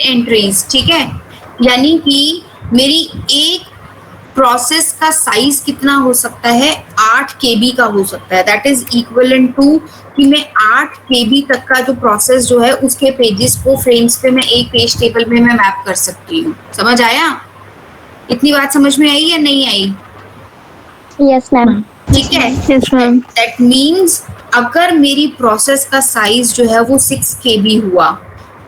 Entries, ठीक है, यानी कि मेरी एक प्रोसेस का साइज कितना हो सकता है, 8 KB का हो सकता है। दैट इज इक्विवेलेंट टू कि मैं 8 KB तक का जो प्रोसेस जो है उसके पेजेस को फ्रेम्स पे मैं एक पेज टेबल में मैं मैप कर सकती हूँ। समझ आया? इतनी बात समझ में आई या नहीं आई? Yes ma'am. ठीक है, यस मैम। दैट मीन्स अगर मेरी प्रोसेस का साइज जो है वो 6 KB हुआ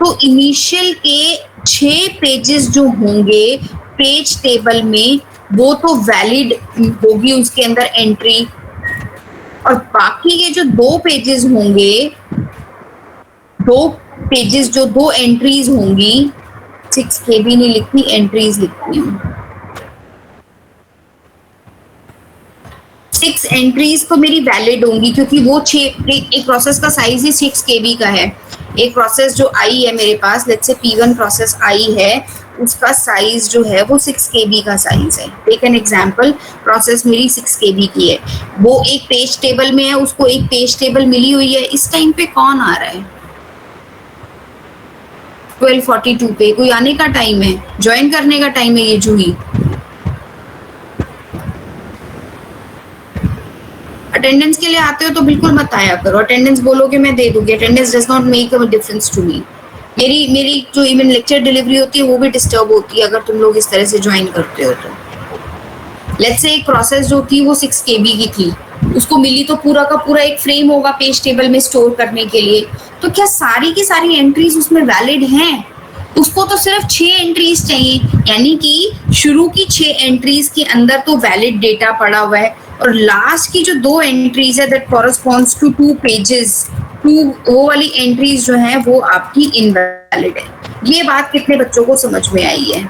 तो इनिशियल के 6 पेजेस जो होंगे पेज टेबल में वो तो वैलिड होगी उसके अंदर एंट्री, और बाकी के जो 2 पेजेस होंगे, 2 पेजेस जो 2 एंट्रीज होंगी, 6 KB नहीं लिखनी, एंट्रीज लिखती हूँ। 6 एंट्रीज तो मेरी वैलिड होंगी क्योंकि वो एक प्रोसेस का साइज ही 6 KB का है। एक प्रोसेस जो आई है मेरे पास, let's say P1 process I है, उसका साइज जो है वो 6 KB का साइज है। टेक एन एग्जांपल, प्रोसेस मेरी 6 KB की है, वो एक पेज टेबल में है, उसको एक पेज टेबल मिली हुई है। इस टाइम पे कौन आ रहा है? 12:42 पे कोई आने का टाइम है, ज्वाइन करने का टाइम है ये जूही। अटेंडेंस के लिए आते हो तो बिल्कुल मत आया करो, अटेंडेंस बोलोगे मैं दे दूंगी, attendance does not make a difference to me. मेरी जो इवन लेक्चर डिलीवरी होती है वो भी डिस्टर्ब होती है अगर तुम लोग इस तरह से ज्वाइन करते हो तो। लेट्स से एक प्रोसेस जो थी वो 6 KB की थी, उसको मिली तो पूरा का पूरा एक फ्रेम होगा पेज टेबल में स्टोर करने के लिए, तो क्या सारी की सारी एंट्रीज उसमें वैलिड हैं? उसको तो सिर्फ 6 एंट्रीज चाहिए, यानी कि शुरू की 6 एंट्रीज के अंदर तो वैलिड डेटा पड़ा हुआ है, और लास्ट की जो 2 एंट्रीज है दैट कॉरेस्पॉन्ड्स टू 2 पेजेस, वो वाली एंट्रीज जो है वो आपकी इनवैलिड है। ये बात कितने बच्चों को समझ में आई है?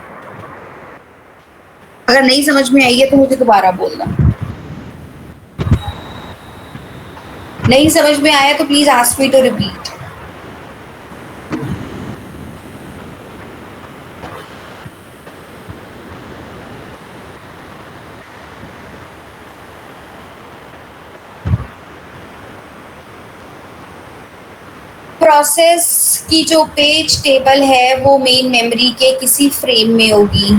अगर नहीं समझ में आई है तो मुझे दोबारा बोलना। नहीं समझ में आया तो please ask me to repeat. Process की जो पेज टेबल है वो मेन मेमोरी के किसी फ्रेम में होगी।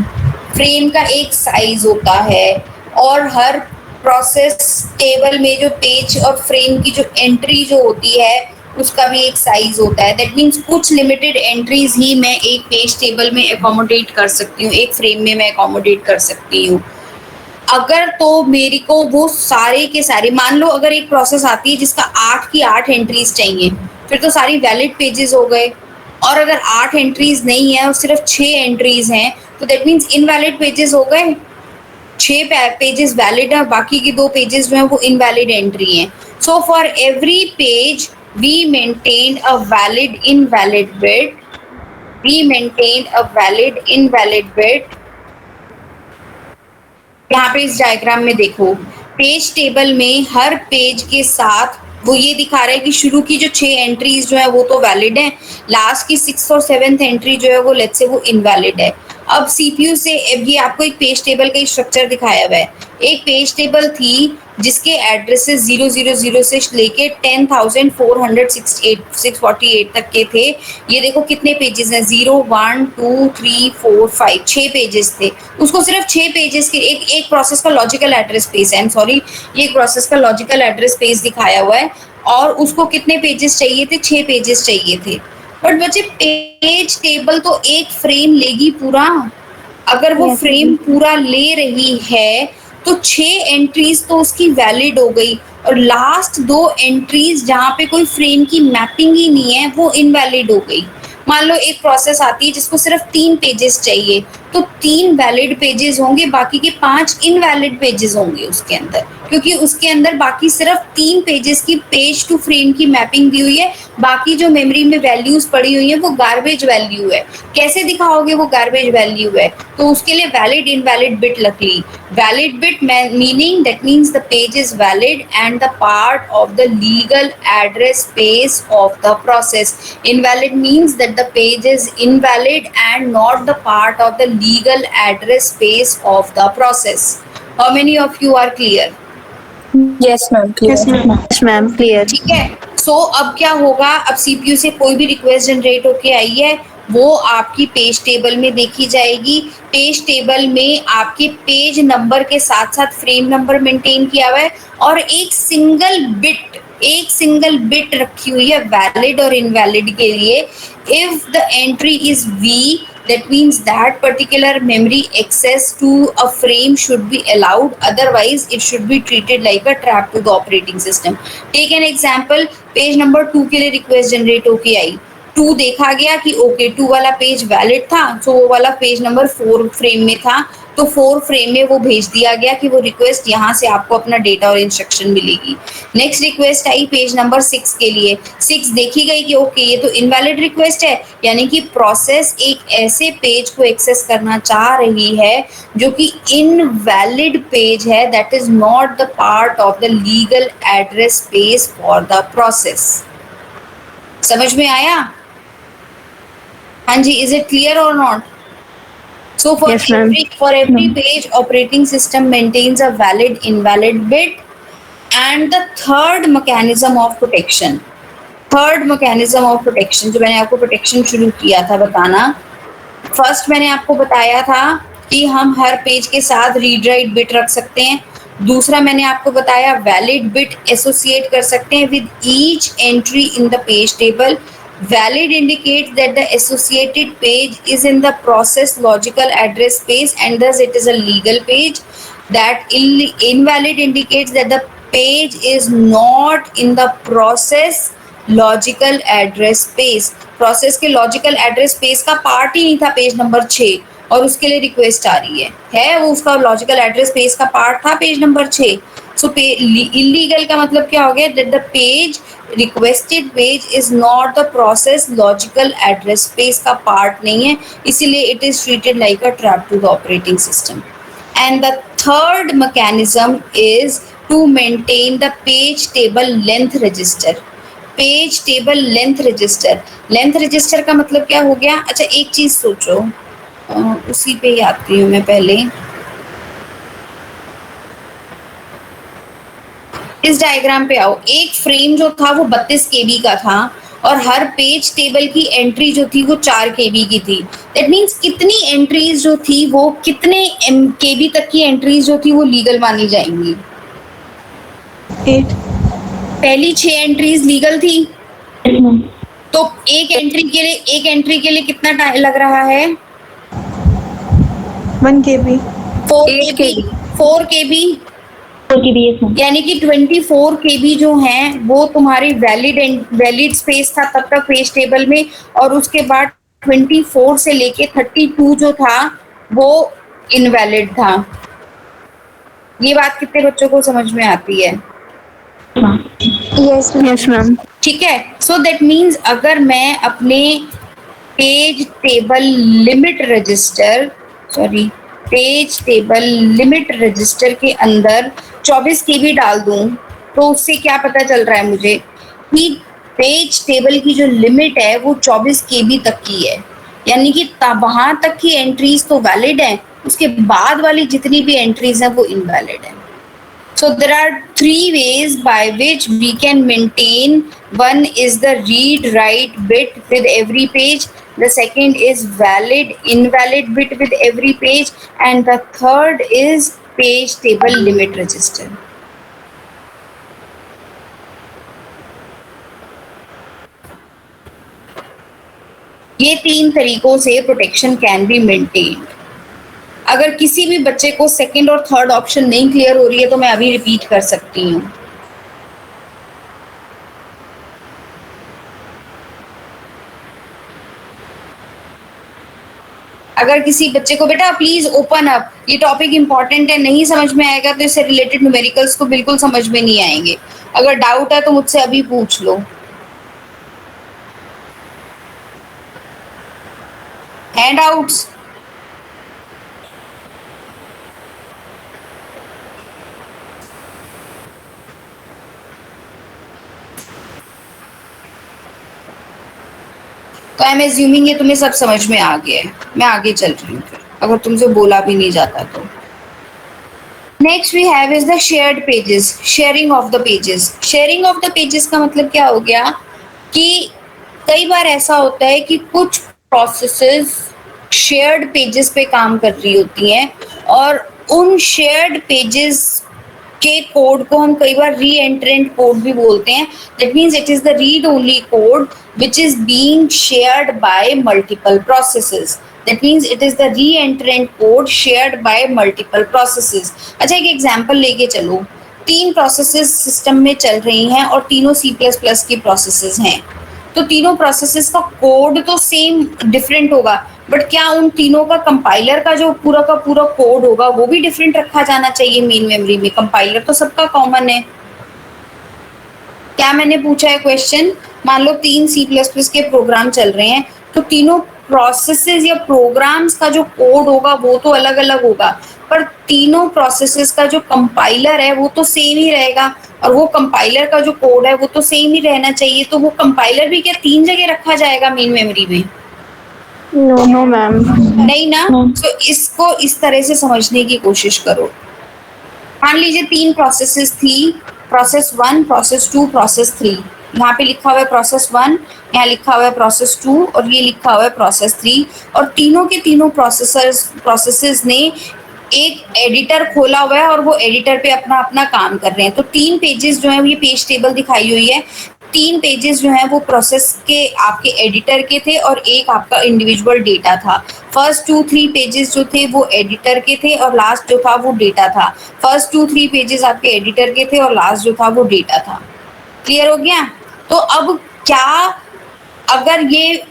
फ्रेम का एक साइज होता है और हर प्रोसेस टेबल में जो पेज और फ्रेम की जो एंट्री जो होती है उसका भी एक साइज होता है। दैट मीन्स कुछ लिमिटेड एंट्रीज ही मैं एक पेज टेबल में एकोमोडेट कर सकती हूँ, एक फ्रेम में मैं एकोमोडेट कर सकती हूँ। अगर तो मेरे को वो सारे के सारे, मान लो अगर एक प्रोसेस आती है जिसका 8 की 8 एंट्रीज चाहिए, फिर तो सारी वैलिड पेजेस हो गए। और अगर 8 एंट्रीज नहीं है और सिर्फ 6 एंट्रीज हैं तो दैट मीन्स इनवैलिड पेजेस हो गए। 6 पेजेस वैलिड है, बाकी की 2 पेजेस जो है वो इनवैलिड एंट्री हैं। So for every page we maintain a valid invalid bit, we maintain a valid invalid bit. यहाँ पे इस डायग्राम में देखो, पेज टेबल में हर पेज के साथ वो ये दिखा रहा है कि शुरू की जो 6 एंट्रीज जो है वो तो वैलिड है, लास्ट की 6th और 7th एंट्री जो है वो लेट्स से वो इनवैलिड है। अब सीपीयू से ये आपको एक पेज टेबल का स्ट्रक्चर दिखाया हुआ है। एक पेज टेबल थी जिसके एड्रेसेस 000 से लेके 10,468 तक के थे। ये देखो कितने पेजेस हैं, 0 1 2 3 4 5, 6 पेजेस थे। उसको सिर्फ 6 पेजेस के एक प्रोसेस का लॉजिकल एड्रेस स्पेस है, आई एम सॉरी, ये एक प्रोसेस का लॉजिकल एड्रेस स्पेस दिखाया हुआ है, और उसको कितने पेजेस चाहिए थे? 6 पेजेस चाहिए थे। बट बच्चे पेज टेबल तो एक फ्रेम लेगी पूरा, अगर वो फ्रेम पूरा ले रही है तो 6 एंट्रीज तो उसकी वैलिड हो गई, और लास्ट 2 एंट्रीज जहाँ पे कोई फ्रेम की मैपिंग ही नहीं है वो इनवैलिड हो गई। मान लो एक प्रोसेस आती है जिसको सिर्फ 3 पेजेस चाहिए, तो 3 वैलिड पेजेस होंगे, बाकी के 5 इनवैलिड पेजेस होंगे उसके अंदर, क्योंकि उसके अंदर बाकी सिर्फ 3 पेजेस की पेज टू फ्रेम की मैपिंग दी हुई है। बाकी जो मेमोरी में वैल्यूज पड़ी हुई है वो गार्बेज वैल्यू है। कैसे दिखाओगे वो गार्बेज वैल्यू है? तो उसके लिए वैलिड इनवैलिड बिट लग ली। Valid bit meaning that means the page is valid and the part of the legal address space of the process. Invalid means that the page is invalid and not the part of the legal address space of the process. How many of you are clear? Yes ma'am, clear. Yes ma'am, clear. ठीक है। सो अब क्या होगा, अब CPU से कोई भी request generate होके आई है, वो आपकी पेज टेबल में देखी जाएगी। पेज टेबल में आपके पेज नंबर के साथ साथ फ्रेम नंबर मेंटेन किया हुआ है और एक सिंगल बिट रखी हुई है वैलिड और इनवैलिड के लिए। If the entry is V, that means that particular memory access to a frame should be allowed, otherwise it should be treated like a trap to the operating system. Take an example, page number 2 के लिए request generate होके आई, 2 देखा गया कि okay 2 वाला page valid था, सो वो वाला पेज नंबर 4 फ्रेम में था, तो 4 फ्रेम में वो भेज दिया गया कि वो रिक्वेस्ट यहाँ से आपको अपना डेटा और इंस्ट्रक्शन मिलेगी। नेक्स्ट रिक्वेस्ट आई पेज नंबर 6 के लिए, 6 देखी गई कि ओके ये तो इनवैलिड रिक्वेस्ट है, यानी कि प्रोसेस एक ऐसे पेज को एक्सेस करना चाह रही है जो कि इनवैलिड पेज है, that is not the part of the legal address space for the process. समझ में आया? हाँ जी, इज इट क्लियर और not? So for Yes, ma'am. every page, operating system maintains a valid invalid bit. And the third mechanism of protection जो मैंने आपको protection शुरू किया था बताना, फर्स्ट मैंने आपको बताया था कि हम हर पेज के साथ रीड राइट बिट रख सकते हैं। दूसरा मैंने आपको बताया वैलिड बिट एसोसिएट कर सकते हैं with each entry in the page table. Valid indicates that the associated page is in the process logical address space and thus it is a legal page. That invalid indicates that the page is not in the process logical address space. Process के logical address space का part ही नहीं था page number 6 और उसके लिए request आ रही है वो उसका लॉजिकल एड्रेस पेज का पार्ट था पेज नंबर 6। सो इलीगल का मतलब क्या हो गया? That the page requested page is not the process logical address space का पार्ट नहीं है, इसीलिए it is treated like a trap to the operating system. And the third mechanism is to maintain the page table length register. Page table length register का मतलब क्या हो गया? अच्छा एक चीज सोचो, उसी पे ही आती हूँ मैं, पहले इस डायग्राम पे आओ। एक फ्रेम जो था वो 32 KB का था और हर पेज टेबल की एंट्री जो थी वो 4 KB की थी। दैट मीन्स कितनी एंट्रीज जो थी वो कितने KB तक की एंट्रीज जो थी वो लीगल मानी जाएंगी? 8। पहली 6 एंट्रीज लीगल थी, तो एक एंट्री के लिए कितना टाइम लग रहा है? 1 KB 4 KB यानी कि 24 KB जो हैं वो तुम्हारी वैलिड स्पेस था तब तक पेज टेबल में, और उसके बाद 24 से लेके 32 जो था वो इनवैलिड था। ये बात कितने बच्चों को समझ में आती है? Yes, ma'am. ठीक है। सो दैट मीन्स अगर मैं अपने पेज टेबल लिमिट रजिस्टर के अंदर 24 KB डाल दूं तो उससे क्या पता चल रहा है मुझे कि पेज टेबल की जो लिमिट है वो 24 KB तक की है, यानी कि वहां तक की एंट्रीज तो वैलिड है, उसके बाद वाली जितनी भी एंट्रीज हैं वो इनवैलिड है। So there are 3 ways by which we can maintain. One is the read-write bit with every page. The second is valid-invalid bit with every page. And the third is page table limit register. ये 3 तरीकों से protection can be maintained. अगर किसी भी बच्चे को second और third option नहीं क्लियर हो रही है तो मैं अभी रिपीट कर सकती हूँ। अगर किसी बच्चे को बेटा प्लीज ओपन अप, ये टॉपिक इंपॉर्टेंट है, नहीं समझ में आएगा तो इससे रिलेटेड न्यूमेरिकल्स को बिल्कुल समझ में नहीं आएंगे। अगर डाउट है तो मुझसे अभी पूछ लो। हैंडआउट्स तो आई एम एज्यूमिंग ये तुम्हें सब समझ में आ गया है। मैं आगे चल रही हूँ अगर तुमसे बोला भी नहीं जाता तो। Next we have is the shared pages, sharing of the pages. Sharing of the pages का मतलब क्या हो गया कि कई बार ऐसा होता है कि कुछ प्रोसेसेस शेयर्ड पेजेस पे काम कर रही होती हैं और उन शेयर्ड पेजेस के कोड को हम कई बार री एंट्रेंट कोड भी बोलते हैं. That means it is the read only code which is being shared by multiple processes. That means it is the re-entrant code shared by multiple processes. अच्छा, एक एग्जांपल लेके चलो. 3 प्रोसेसेस सिस्टम में चल रही हैं और तीनों C++ की प्रोसेसेस हैं. तो तीनों प्रोसेसेस का कोड तो सेम डिफरेंट होगा, बट क्या उन तीनों का कंपाइलर का जो पूरा का पूरा कोड होगा वो भी डिफरेंट रखा जाना चाहिए मेन मेमोरी में? कंपाइलर तो सबका कॉमन है. क्या मैंने पूछा है क्वेश्चन? मान लो 3 C++ के प्रोग्राम चल रहे हैं, तो तीनों प्रोसेसेस या प्रोग्राम्स का जो कोड होगा वो तो अलग अलग होगा, पर तीनों प्रोसेसेस का जो कंपाइलर है वो तो सेम ही रहेगा और वो कंपाइलर का जो कोड है वो तो सेम ही रहना चाहिए. तो वो कंपाइलर भी क्या 3 जगह रखा जाएगा मेन मेमोरी में? No, ma'am. नहीं ना. तो इसको इस तरह से समझने की कोशिश करो. मान लीजिए 3 प्रोसेसेस थी, प्रोसेस 1, प्रोसेस 2, प्रोसेस 3. यहाँ पे लिखा हुआ है प्रोसेस 1, यहाँ लिखा हुआ है प्रोसेस 2 और ये लिखा हुआ है प्रोसेस 3. और तीनों के तीनों प्रोसेसेस ने एक एडिटर खोला हुआ है और वो एडिटर पे अपना अपना काम कर रहे हैं. तो 3 पेजेस जो है ये पेज टेबल दिखाई हुई है. 3 पेजेस जो है वो प्रोसेस के आपके एडिटर के थे और एक आपका इंडिविजुअल डेटा था. फर्स्ट 2-3 पेजेस जो थे वो एडिटर के थे और लास्ट जो था वो डेटा था. फर्स्ट 2-3 पेजेस आपके एडिटर के थे और लास्ट जो था वो डेटा था. क्लियर हो गया? तो अब क्या अगर ये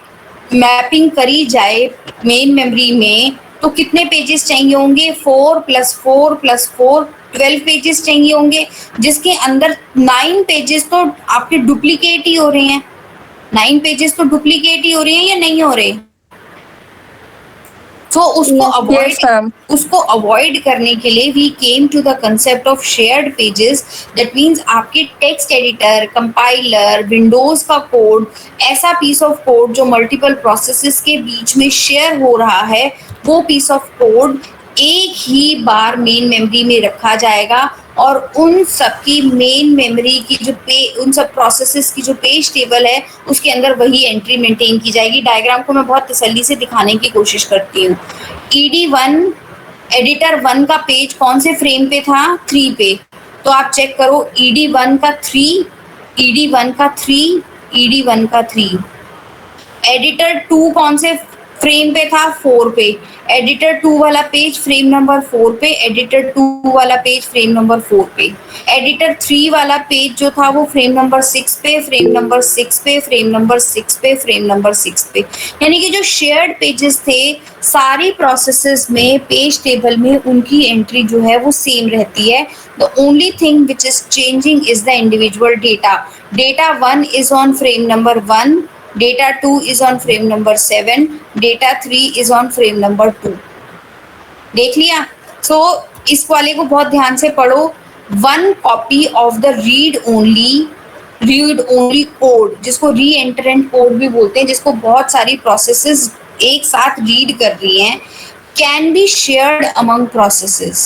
मैपिंग करी जाए मेन मेमोरी में तो कितने पेजेस चाहिए होंगे? 4 + 4 + 4 12 पेजेस चाहिए होंगे, जिसके अंदर 9 पेजेस तो आपके डुप्लीकेट ही हो रहे हैं. 9 पेजेस तो डुप्लीकेट ही हो रहे हैं या नहीं हो रहे? तो उसको अवॉइड करने के लिए we came to the concept of shared pages. That means आपके टेक्स्ट एडिटर, कंपाइलर, विंडोज का कोड, ऐसा पीस ऑफ कोड जो मल्टीपल प्रोसेसेस के बीच में शेयर हो रहा है, वो पीस ऑफ कोड एक ही बार मेन मेमोरी में रखा जाएगा और उन सब की मेन मेमोरी की जो उन सब प्रोसेसेस की जो पेज टेबल है उसके अंदर वही एंट्री मेंटेन की जाएगी. डायग्राम को मैं बहुत तसल्ली से दिखाने की कोशिश करती हूँ. ED1 एडिटर 1 का पेज कौन से फ्रेम पे था? 3 पे. तो आप चेक करो ED1 का 3, ED1 का 3, ED1 का 3. एडिटर 2 कौन से फ्रेम पे था? 4 पे. एडिटर 2 वाला पेज फ्रेम नंबर 4 पे, एडिटर 2 वाला पेज फ्रेम नंबर 4 पे. एडिटर 3 वाला पेज जो था वो फ्रेम नंबर 6 पे, फ्रेम नंबर 6 पे, फ्रेम नंबर 6 पे, फ्रेम नंबर 6 पे. यानी कि जो शेयर्ड पेजेस थे सारी प्रोसेसेस में पेज टेबल में उनकी एंट्री जो है वो सेम रहती है. The only thing which is changing is the individual data. Data 1 is on frame number 1, data 2 is on frame number 7, data 3 is on frame number 2. देख लिया? So इस वाले को बहुत ध्यान से पढ़ो. 1 copy of the read only code, जिसको re-entrant code भी बोलते हैं, जिसको बहुत सारी प्रोसेसेस एक साथ रीड कर रही हैं, can be shared among processes.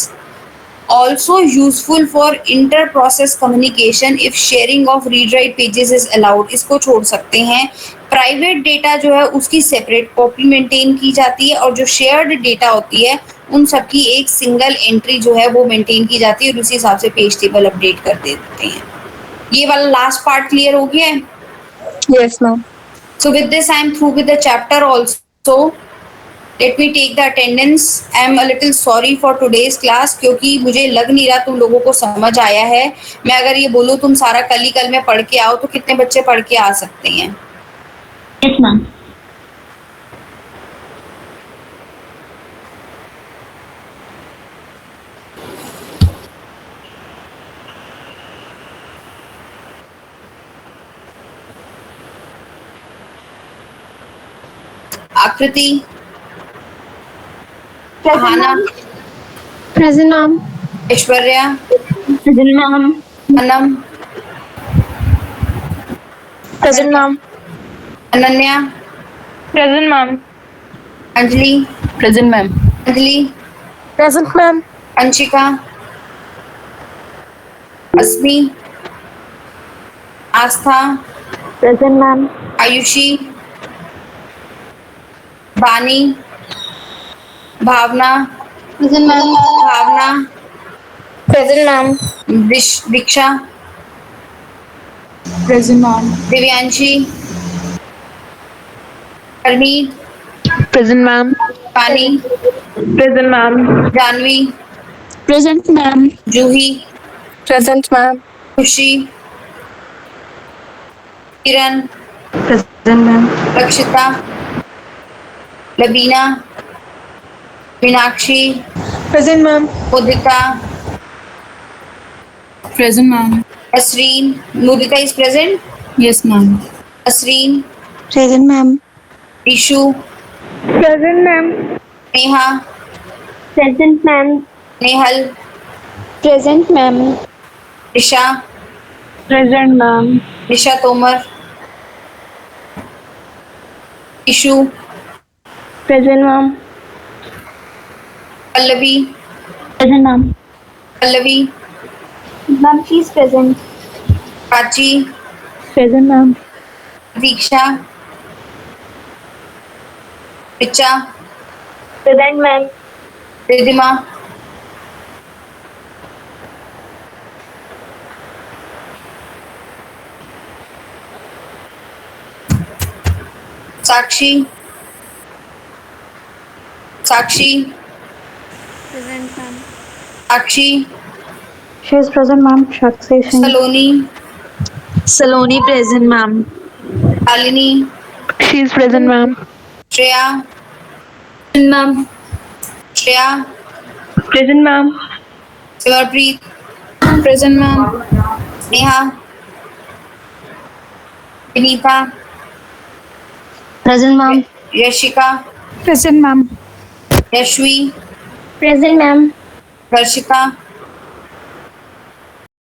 Also useful for inter-process communication if sharing of read-write pages is allowed. इसको छोड़ सकते हैं. प्राइवेट डेटा जो है उसकी सेपरेट कॉपी मेंटेन की जाती है और जो शेयर्ड डेटा होती है उन सब की एक सिंगल एंट्री जो है वो मेंटेन की जाती है और उसी हिसाब से पेज टेबल अपडेट कर देते हैं. ये वाला लास्ट पार्ट क्लियर हो गया है? Yes, ma'am. So with this I am through with the chapter also. Let me take the attendance. I am a little sorry for today's class क्योंकि मुझे लग नहीं रहा तुम लोगों को समझ आया है. मैं अगर ये बोलूँ तुम सारा कल में पढ़ के आओ तो कितने बच्चे पढ़ के आ सकते हैं? Yes, ma'am. आकृति, Aahana, Present, ma'am. Aishwarya, Present, ma'am. Anam, Present, ma'am. Ananya, Present, ma'am. Anjali, Present, ma'am. Anjali, Present, ma'am. Anshika, अस्मी, आस्था, Present, ma'am. आयुषी, बानी, भावना, Present, ma'am. भावना, Present, ma'am. दीक्षा, Present, ma'am. Divyanshi, Harmeet, Present, ma'am. पानी, Present, ma'am. Janvi, Present, ma'am. जूही, Present, ma'am. खुशी, किरण, Present, ma'am. Rakshita, Labina, Meenakshi, Present, ma'am. Mudita, Present, ma'am. Asreen, Mudita is present, Yes, ma'am. Asreen, Present, ma'am. Ishu, Present, ma'am. Neha, Present, ma'am. Nehal, Present, ma'am. Nisha, Present, ma'am. Nisha Tomar, Ishu, Present, ma'am. Pallavi, Present, ma'am. Pallavi, Ma'am, she's present. Prachi, Present, ma'am. Diksha, Richa, Present, ma'am. Ridhima, Sakshi, Sakshi, Present, ma'am. Sakshi, She is present, ma'am. Shakshi Singh. Saloni, Saloni, present, ma'am. Shalini, She is present, ma'am. Shreya, Present, ma'am. Shreya, Present, ma'am. Simarpreet, Present, ma'am. Neha, Vinita, Present, ma'am. Yashika, Present, ma'am. Yashvi, Present, ma'am. Darshika,